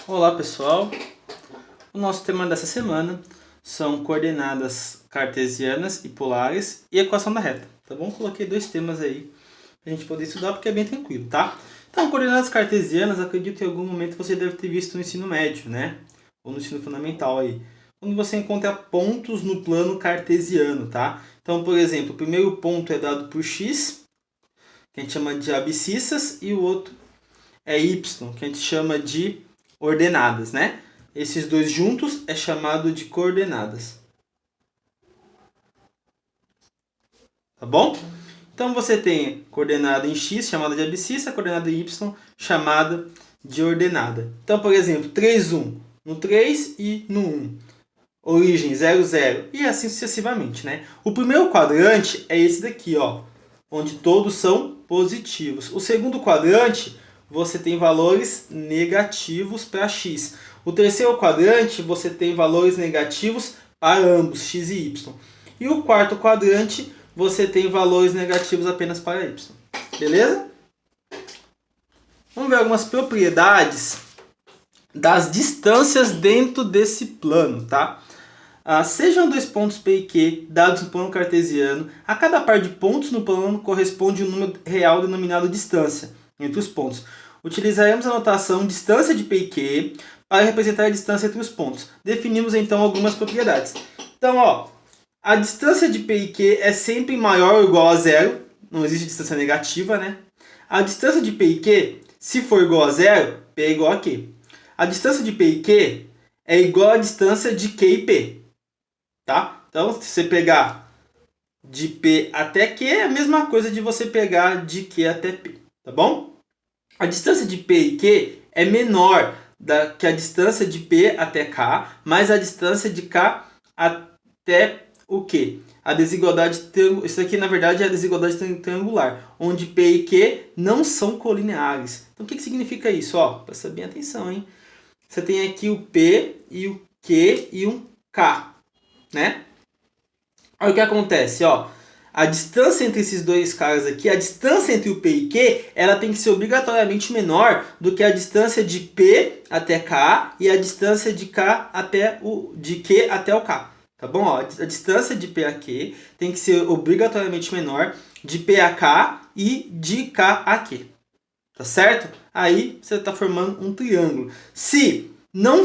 Olá pessoal, o nosso tema dessa semana são coordenadas cartesianas e polares e equação da reta, tá bom? Coloquei dois temas aí pra gente poder estudar porque é bem tranquilo, tá? Então, coordenadas cartesianas, acredito que em algum momento você deve ter visto no ensino médio, né? Ou no ensino fundamental aí. Quando você encontra pontos no plano cartesiano, tá? Então, por exemplo, o primeiro ponto é dado por x, que a gente chama de abscissas, e o outro é y, que a gente chama de ordenadas, né? Esses dois juntos é chamado de coordenadas. Tá bom? Então você tem coordenada em x, chamada de abscissa, coordenada em y, chamada de ordenada. Então, por exemplo, 3, 1, no 3 e no 1. Origem 0, 0 e assim sucessivamente, né? O primeiro quadrante é esse daqui, ó, onde todos são positivos. O segundo quadrante, você tem valores negativos para x. O terceiro quadrante, você tem valores negativos para ambos, x e y. E o quarto quadrante, você tem valores negativos apenas para y. Beleza? Vamos ver algumas propriedades das distâncias dentro desse plano, tá? Sejam dois pontos P e Q dados no plano cartesiano, a cada par de pontos no plano corresponde um número real denominado distância entre os pontos. Utilizaremos a notação distância de P e Q para representar a distância entre os pontos. Definimos então algumas propriedades. Então, ó, a distância de P e Q é sempre maior ou igual a zero, não existe distância negativa, né? A distância de P e Q, se for igual a zero, P é igual a Q. A distância de P e Q é igual à distância de Q e P. Tá? Então, se você pegar de P até Q, é a mesma coisa de você pegar de Q até P, tá bom? A distância de P e Q é menor que a distância de P até K, mais a distância de K até o Q. A desigualdade, isso aqui na verdade é a desigualdade triangular, onde P e Q não são colineares. Então, o que significa isso? Ó, presta bem atenção, hein? Você tem aqui o P e o Q e um K. Né? Olha o que acontece, ó. A distância entre esses dois caras aqui, a distância entre o P e Q, ela tem que ser obrigatoriamente menor do que a distância de P até K e a distância de Q até o K. Tá bom? Ó, a distância de P a Q tem que ser obrigatoriamente menor de P a K e de K a Q. Tá certo? Aí você está formando um triângulo. Se não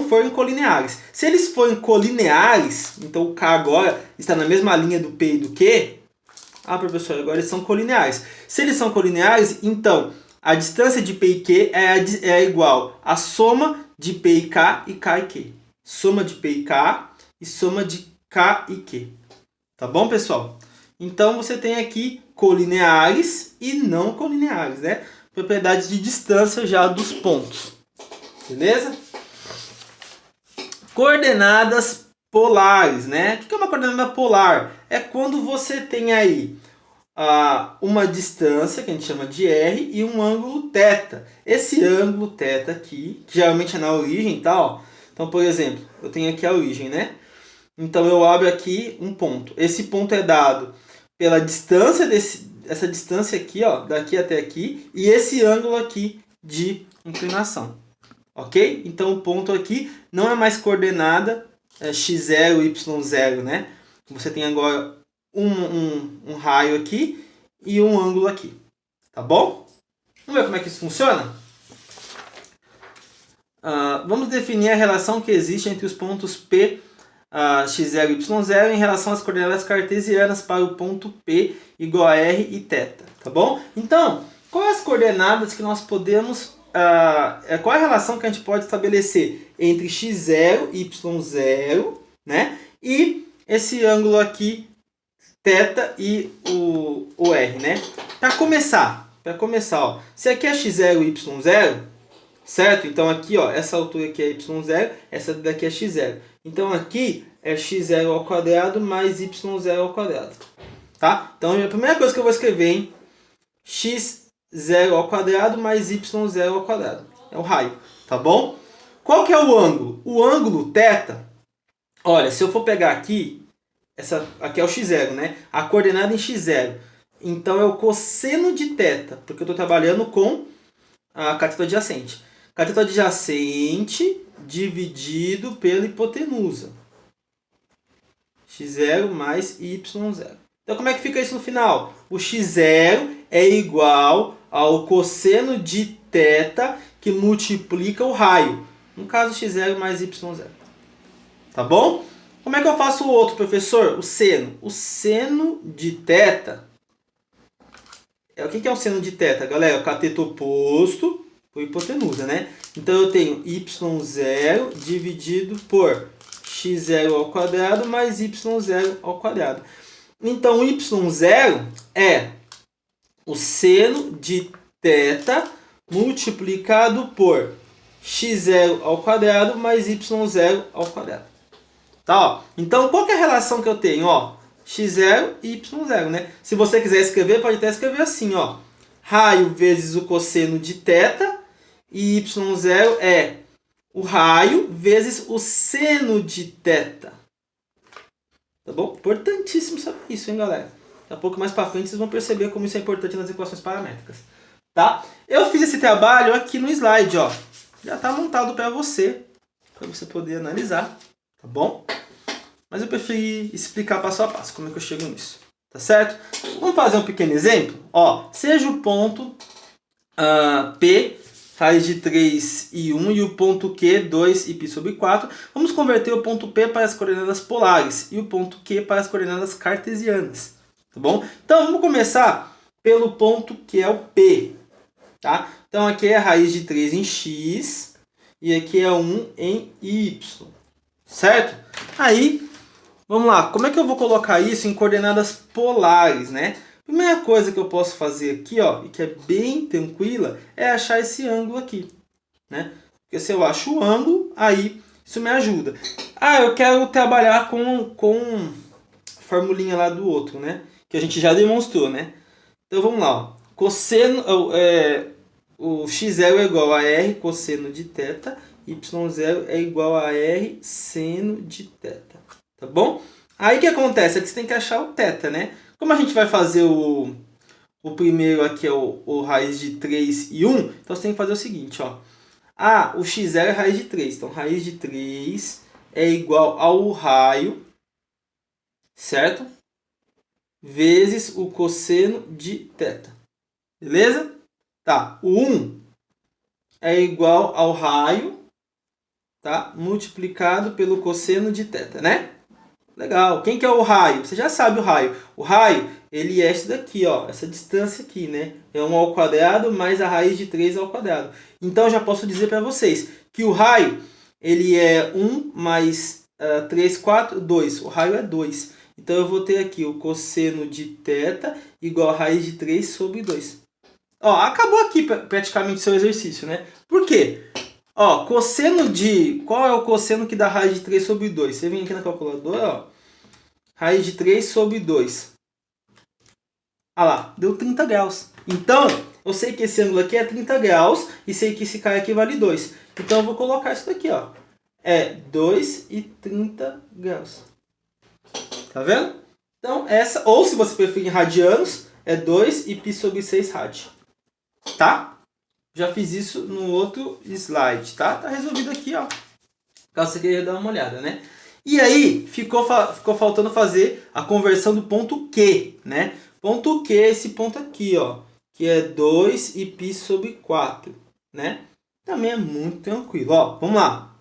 forem colineares. Se eles forem colineares, então o K agora está na mesma linha do P e do Q. Professor, agora eles são colineares. Se eles são colineares, então a distância de P e Q é igual à soma de P e K e Q. Soma de P e K e soma de K e Q. Tá bom, pessoal? Então você tem aqui colineares e não colineares, né? Propriedades de distância já dos pontos. Beleza? Coordenadas polares, né? O que é uma coordenada polar? É quando você tem aí uma distância, que a gente chama de R, e um ângulo θ. Esse ângulo θ aqui, que geralmente é na origem, tá? Ó. Então, por exemplo, eu tenho aqui a origem, né? Então, eu abro aqui um ponto. Esse ponto é dado pela distância essa distância aqui, ó, daqui até aqui, e esse ângulo aqui de inclinação. Ok? Então o ponto aqui não é mais coordenada x0, y0, né? Você tem agora um raio aqui e um ângulo aqui. Tá bom? Vamos ver como é que isso funciona? Vamos definir a relação que existe entre os pontos P, x0 e y0 em relação às coordenadas cartesianas para o ponto P igual a r e θ. Tá bom? Então, quais as coordenadas que nós podemos... qual a relação que a gente pode estabelecer entre x0 e y0, né? E esse ângulo aqui, θ e o r, né? Para começar, ó, se aqui é x0 e y0, certo? Então aqui, ó, essa altura aqui é y0, essa daqui é x0. Então aqui é x0 ao quadrado mais y0 ao quadrado, tá? Então a primeira coisa que eu vou escrever, hein? x0 ao quadrado mais y0 ao quadrado. É o raio, tá bom? Qual que é o ângulo? O ângulo θ, olha, se eu for pegar aqui, aqui é o x0, né? A coordenada em x0. Então é o cosseno de θ, porque eu estou trabalhando com a cateta adjacente. Cateto adjacente dividido pela hipotenusa. x0 mais y0. Então, como é que fica isso no final? O x0 é igual ao cosseno de θ que multiplica o raio. No caso, x0 mais y0. Tá bom? Como é que eu faço o outro, professor? O seno. O seno de θ. O que é o seno de θ, galera? O cateto oposto por hipotenusa, né? Então, eu tenho y0 dividido por x0 ao quadrado mais y0 ao quadrado. Então, y0 é o seno de θ multiplicado por x0 ao quadrado mais y0 ao quadrado. Tá, ó. Então, qual que é a relação que eu tenho? Ó, x0 e y0, né? Se você quiser escrever, pode até escrever assim, ó. Raio vezes o cosseno de θ e y0 é o raio vezes o seno de θ. Tá bom? Importantíssimo saber isso, hein, galera? Daqui a pouco mais pra frente vocês vão perceber como isso é importante nas equações paramétricas. Tá? Eu fiz esse trabalho aqui no slide, ó. Já tá montado para você poder analisar, tá bom? Mas eu preferi explicar passo a passo como é que eu chego nisso. Tá certo? Vamos fazer um pequeno exemplo? Ó, seja o ponto P raiz de 3 e 1 e o ponto Q, 2 e π sobre 4. Vamos converter o ponto P para as coordenadas polares e o ponto Q para as coordenadas cartesianas. Tá bom? Então, vamos começar pelo ponto que é o P. Tá? Então, aqui é a raiz de 3 em x e aqui é 1 em y. Certo? Aí, vamos lá. Como é que eu vou colocar isso em coordenadas polares, né? Primeira coisa que eu posso fazer aqui, ó, e que é bem tranquila, é achar esse ângulo aqui, né? Porque se eu acho o ângulo, aí isso me ajuda. Ah, eu quero trabalhar com a formulinha lá do outro, né? Que a gente já demonstrou, né? Então vamos lá, ó. Cosseno, o x0 é igual a r cosseno de θ, y0 é igual a r seno de θ, tá bom? Aí o que acontece? É que você tem que achar o θ, né? Como a gente vai fazer o primeiro aqui é o raiz de 3 e 1, então você tem que fazer o seguinte, ó. Ah, o x0 é raiz de 3, então raiz de 3 é igual ao raio, certo? Vezes o cosseno de θ. Beleza? Tá, o 1 é igual ao raio, tá? Multiplicado pelo cosseno de θ, né? Legal. Quem que é o raio? Você já sabe o raio. O raio, ele é esse daqui, ó, essa distância aqui, né? É 1 ao quadrado mais a raiz de 3 ao quadrado. Então, eu já posso dizer para vocês que o raio, ele é 1 mais 3, 4, 2. O raio é 2. Então, eu vou ter aqui o cosseno de θ igual a raiz de 3 sobre 2. Ó, acabou aqui praticamente o seu exercício, né? Por quê? Ó, cosseno de... Qual é o cosseno que dá raiz de 3 sobre 2? Você vem aqui na calculadora, ó. Raiz de 3 sobre 2. Ah lá, deu 30 graus. Então, eu sei que esse ângulo aqui é 30 graus e sei que esse cara aqui vale 2. Então, eu vou colocar isso daqui, ó. É 2 e 30 graus. Tá vendo? Então, essa... Ou, se você preferir em radianos, é 2 e π sobre 6 rad. Tá? Já fiz isso no outro slide, tá? Tá resolvido aqui, ó. Caso você queira dar uma olhada, né? E aí, ficou faltando fazer a conversão do ponto Q, né? Ponto Q é esse ponto aqui, ó. Que é 2 e π sobre 4, né? Também é muito tranquilo, ó. Vamos lá.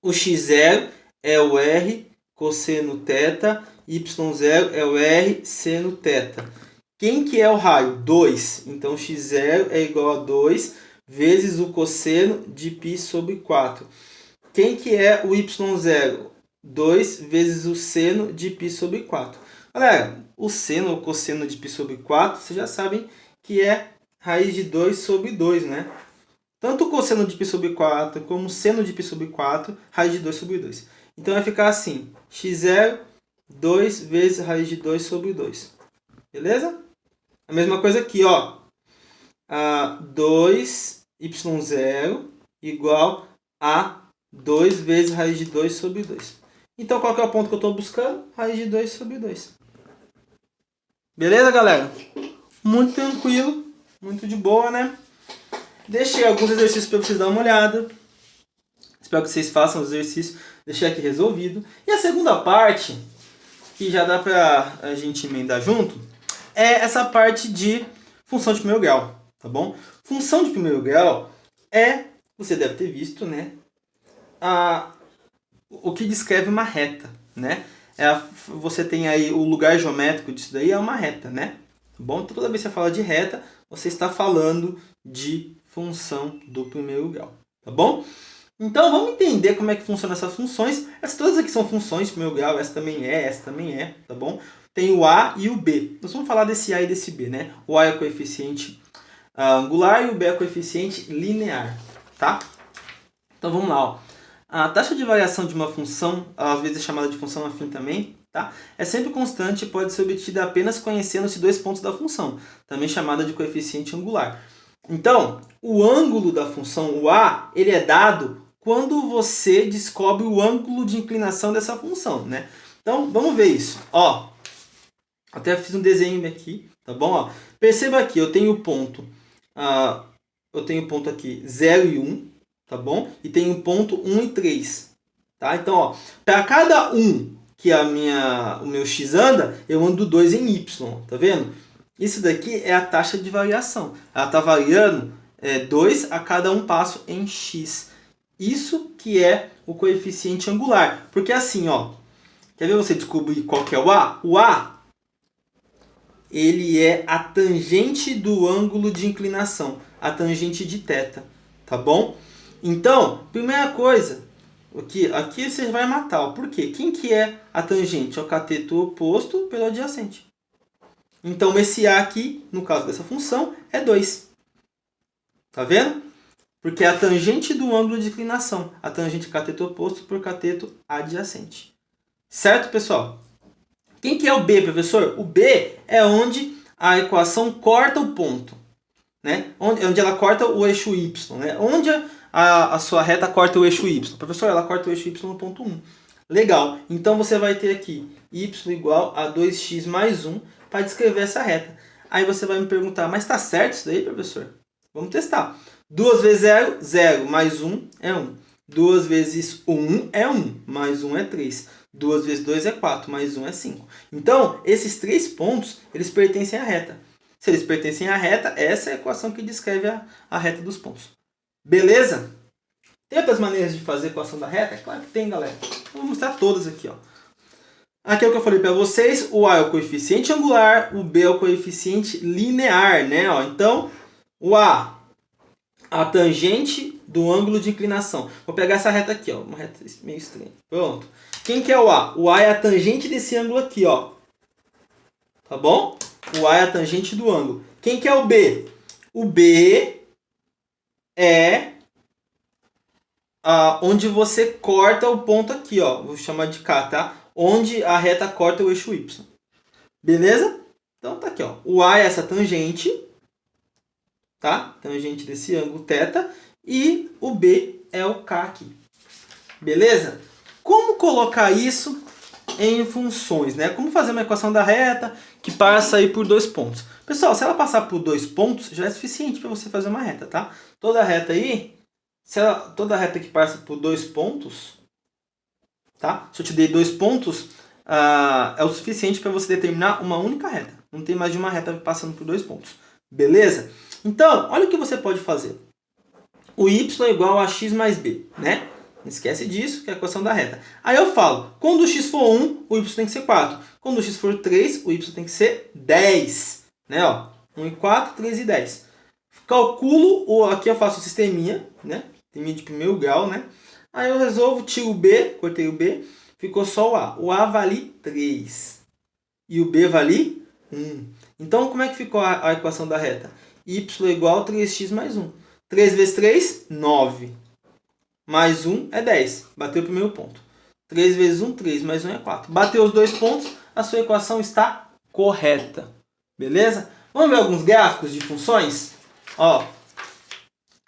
O x0 é o r cosseno θ, y0 é o r seno θ. Quem que é o raio? 2. Então, x0 é igual a 2 vezes o cosseno de π sobre 4. Quem que é o y0? 2 vezes o seno de π sobre 4. Galera, o seno ou cosseno de π sobre 4, vocês já sabem que é raiz de 2 sobre 2, né? Tanto o cosseno de π sobre 4 como o seno de π sobre 4, raiz de 2 sobre 2. Então, vai ficar assim, x0, 2 vezes raiz de 2 sobre 2. Beleza? A mesma coisa aqui, ó. 2y0 igual a 2 vezes raiz de 2 sobre 2. Então, qual que é o ponto que eu estou buscando? Raiz de 2 sobre 2. Beleza, galera? Muito tranquilo, muito de boa, né? Deixei alguns exercícios para vocês darem uma olhada. Espero que vocês façam os exercícios. Deixei aqui resolvido. E a segunda parte, que já dá para a gente emendar junto, é essa parte de função de primeiro grau, tá bom? Função de primeiro grau é, você deve ter visto, né? O que descreve uma reta, né? Você tem aí o lugar geométrico disso daí é uma reta, né? Tá bom? Então toda vez que você fala de reta, você está falando de função do primeiro grau, tá bom? Então vamos entender como é que funcionam essas funções. Essas todas aqui são funções de primeiro grau, essa também é, tá bom? Tem o A e o B. Nós vamos falar desse A e desse B, né? O A é o coeficiente angular e o B é o coeficiente linear, tá? Então vamos lá, ó. A taxa de variação de uma função, às vezes é chamada de função afim também, tá? É sempre constante e pode ser obtida apenas conhecendo-se dois pontos da função, também chamada de coeficiente angular. Então, o ângulo da função, o A, ele é dado quando você descobre o ângulo de inclinação dessa função, né? Então, vamos ver isso. Ó, até fiz um desenho aqui, tá bom? Ó, perceba aqui, eu tenho ponto aqui 0 e 1, tá bom? E tenho ponto 1 e 3, tá? Então, ó, para cada 1 que o meu x anda, eu ando 2 em y, tá vendo? Isso daqui é a taxa de variação. Ela está variando 2 a cada um passo em x. Isso que é o coeficiente angular. Porque assim, ó, quer ver você descobrir qual que é o A? O A, ele é a tangente do ângulo de inclinação, a tangente de θ, tá bom? Então, primeira coisa, aqui você vai matar, ó. Por quê? Quem que é a tangente? É o cateto oposto pelo adjacente. Então, esse A aqui, no caso dessa função, é 2. Tá vendo? Porque é a tangente do ângulo de inclinação. A tangente cateto oposto por cateto adjacente. Certo, pessoal? Quem que é o B, professor? O B é onde a equação corta o ponto, né? Onde ela corta o eixo Y, né? Onde a sua reta corta o eixo Y. Professor, ela corta o eixo Y no ponto 1. Legal. Então, você vai ter aqui y igual a 2x mais 1 para descrever essa reta. Aí você vai me perguntar, mas está certo isso daí, professor? Vamos testar. 2 vezes 0, 0, mais 1 é 1. 2 vezes 1 é 1, mais 1 é 3. 2 vezes 2 é 4, mais 1 é 5. Então, esses 3 pontos, eles pertencem à reta. Se eles pertencem à reta, essa é a equação que descreve a reta dos pontos. Beleza? Tem outras maneiras de fazer a equação da reta? É claro que tem, galera. Eu vou mostrar todas aqui, ó. Aqui é o que eu falei para vocês, o A é o coeficiente angular, o B é o coeficiente linear, né? Ó, então, o A, a tangente do ângulo de inclinação. Vou pegar essa reta aqui, ó, uma reta meio estranha. Pronto. Quem que é o A? O A é a tangente desse ângulo aqui, ó. Tá bom? O A é a tangente do ângulo. Quem que é o B? O B é onde você corta o ponto aqui, ó. Vou chamar de K, tá? Onde a reta corta o eixo Y. Beleza? Então tá aqui, ó. O A é essa tangente, tá? Tangente desse ângulo θ. E o B é o K aqui. Beleza? Como colocar isso em funções, né? Como fazer uma equação da reta que passa aí por 2 pontos? Pessoal, se ela passar por 2 pontos, já é suficiente para você fazer uma reta, tá? Toda reta aí, toda reta que passa por 2 pontos, tá? Se eu te dei 2 pontos, é o suficiente para você determinar uma única reta. Não tem mais de uma reta passando por 2 pontos. Beleza? Então, olha o que você pode fazer. O y é igual a x mais b, né? Não esquece disso, que é a equação da reta. Aí eu falo, quando o x for 1, o y tem que ser 4. Quando o x for 3, o y tem que ser 10. Né? Ó, 1 e 4, 3 e 10. Calculo, aqui eu faço o sisteminha, né? Sisteminha de primeiro grau, né? Aí eu resolvo, tiro o b, cortei o b, ficou só o a. O a vale 3. E o b vale 1. Então, como é que ficou a equação da reta? Y é igual a 3x mais 1. 3 vezes 3, 9. Mais 1 é 10. Bateu o primeiro ponto. 3 vezes 1, 3. Mais 1 é 4. Bateu os 2 pontos, a sua equação está correta. Beleza? Vamos ver alguns gráficos de funções? Ó,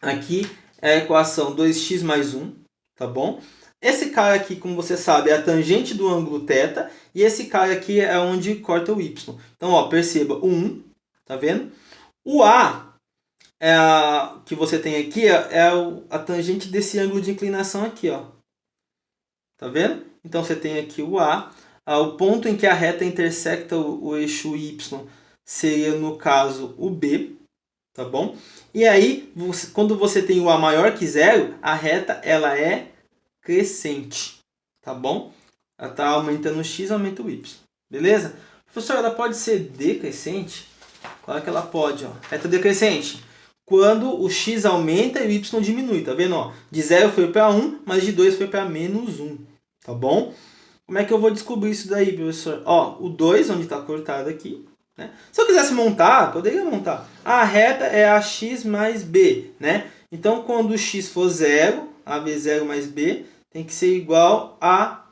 aqui é a equação 2x mais 1. Tá bom? Esse cara aqui, como você sabe, é a tangente do ângulo θ. E esse cara aqui é onde corta o y. Então, ó, perceba o 1. Tá vendo? O A que você tem aqui a tangente desse ângulo de inclinação aqui, ó. Tá vendo? Então você tem aqui o A. O ponto em que a reta intersecta o eixo Y seria, no caso, o B. Tá bom? E aí, quando você tem o A maior que zero, a reta ela é crescente. Tá bom? Ela está aumentando o x, aumenta o y. Beleza? Professor, ela pode ser decrescente? Claro que ela pode. Ó. Reta decrescente. Quando o x aumenta e o y diminui. Tá vendo? Ó, de 0 foi para 1, mas de 2 foi para menos 1. Tá bom? Como é que eu vou descobrir isso daí, professor? Ó, o 2, onde está cortado aqui. Né? Se eu quisesse montar, poderia montar. A reta é ax mais b. Né? Então, quando o x for 0, a vezes 0 mais b, tem que ser igual a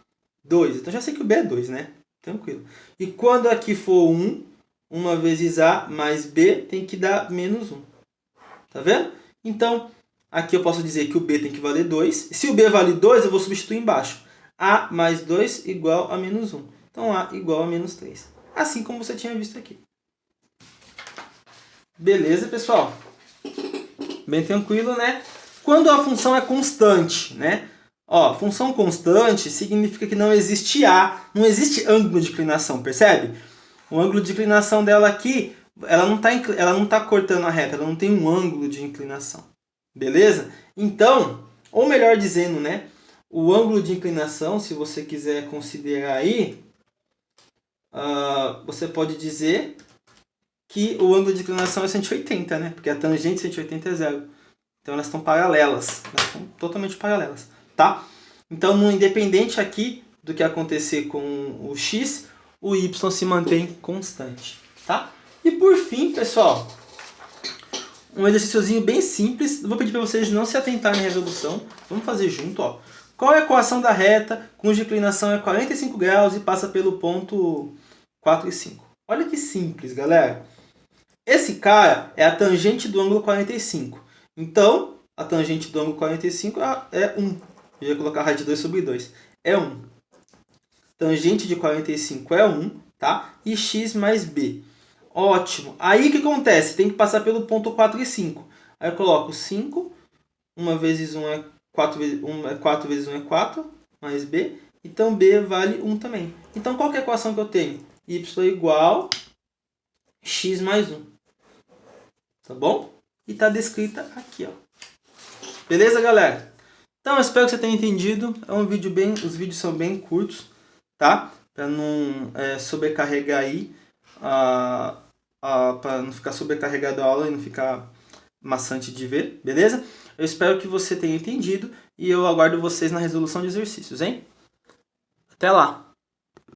2. Então, já sei que o b é 2, né? Tranquilo. E quando aqui for 1, 1 vezes a mais b tem que dar menos 1. Tá vendo? Então, aqui eu posso dizer que o b tem que valer 2. Se o b vale 2, eu vou substituir embaixo. A mais 2 igual a menos 1. Então, A igual a menos 3. Assim como você tinha visto aqui. Beleza, pessoal? Bem tranquilo, né? Quando a função é constante, né? Ó, função constante significa que não existe A, não existe ângulo de inclinação, percebe? O ângulo de inclinação dela aqui, ela não tá cortando a reta, ela não tem um ângulo de inclinação. Beleza? Então, ou melhor dizendo, né? O ângulo de inclinação, se você quiser considerar aí, você pode dizer que o ângulo de inclinação é 180, né? Porque a tangente de 180 é zero. Então elas estão paralelas, elas estão totalmente paralelas, tá? Então, no independente aqui do que acontecer com o x, o y se mantém constante, tá? E por fim, pessoal, um exercíciozinho bem simples. Vou pedir para vocês não se atentarem na resolução. Vamos fazer junto, ó. Qual é a equação da reta cuja inclinação é 45 graus e passa pelo ponto 4 e 5? Olha que simples, galera. Esse cara é a tangente do ângulo 45. Então, a tangente do ângulo 45 é 1. Eu ia colocar raiz de 2 sobre 2. É 1. Tangente de 45 é 1, tá? E x mais b. Ótimo. Aí o que acontece? Tem que passar pelo ponto 4 e 5. Aí eu coloco 5. 1 vezes 1 é 4 vezes 1 4 vezes 1 é 4, mais b. Então b vale 1 também. Então qual que é a equação que eu tenho? Y igual x mais 1. Tá bom? E está descrita aqui, ó. Beleza, galera? Então eu espero que você tenha entendido. É um vídeo os vídeos são bem curtos, tá? Para não sobrecarregar aí, para não ficar sobrecarregado a aula e não ficar maçante de ver, beleza? Eu espero que você tenha entendido e eu aguardo vocês na resolução de exercícios, hein? Até lá!